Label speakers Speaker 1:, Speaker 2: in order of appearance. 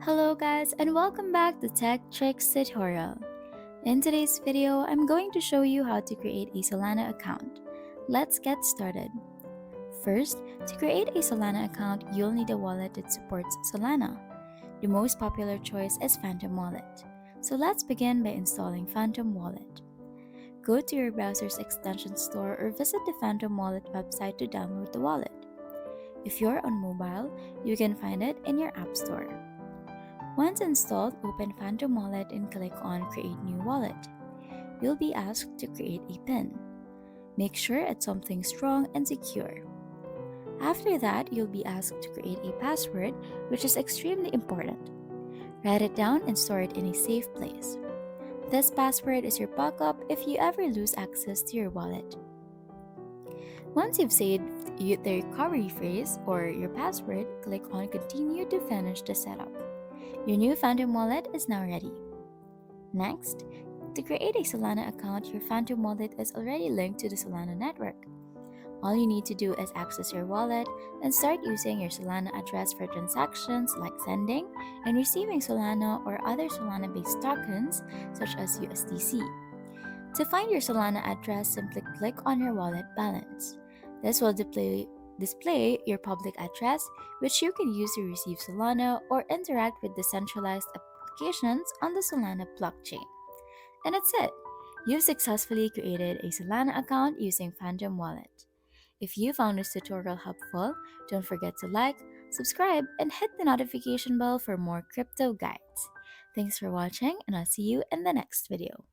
Speaker 1: Hello guys and welcome back to Tech Tricks tutorial. In today's video, I'm going to show you how to create a Solana account. Let's get started. First, to create a Solana account, you'll need a wallet that supports Solana. The most popular choice is Phantom Wallet. So let's begin by installing Phantom Wallet. Go to your browser's extension store or visit the Phantom Wallet website to download the wallet. If you're on mobile, you can find it in your app store. Once installed, open Phantom Wallet and click on Create New Wallet. You'll be asked to create a PIN. Make sure it's something strong and secure. After that, you'll be asked to create a password, which is extremely important. Write it down and store it in a safe place. This password is your backup if you ever lose access to your wallet. Once you've saved the recovery phrase or your password, click on Continue to finish the setup. Your new Phantom Wallet is now ready. Next, to create a Solana account, your Phantom Wallet is already linked to the Solana network. All you need to do is access your wallet and start using your Solana address for transactions like sending and receiving Solana or other Solana-based tokens such as USDC. To find your Solana address, simply click on your wallet balance. This will display your public address, which you can use to receive Solana or interact with decentralized applications on the Solana blockchain. And that's it! You've successfully created a Solana account using Phantom Wallet. If you found this tutorial helpful, don't forget to like, subscribe, and hit the notification bell for more crypto guides. Thanks for watching, and I'll see you in the next video.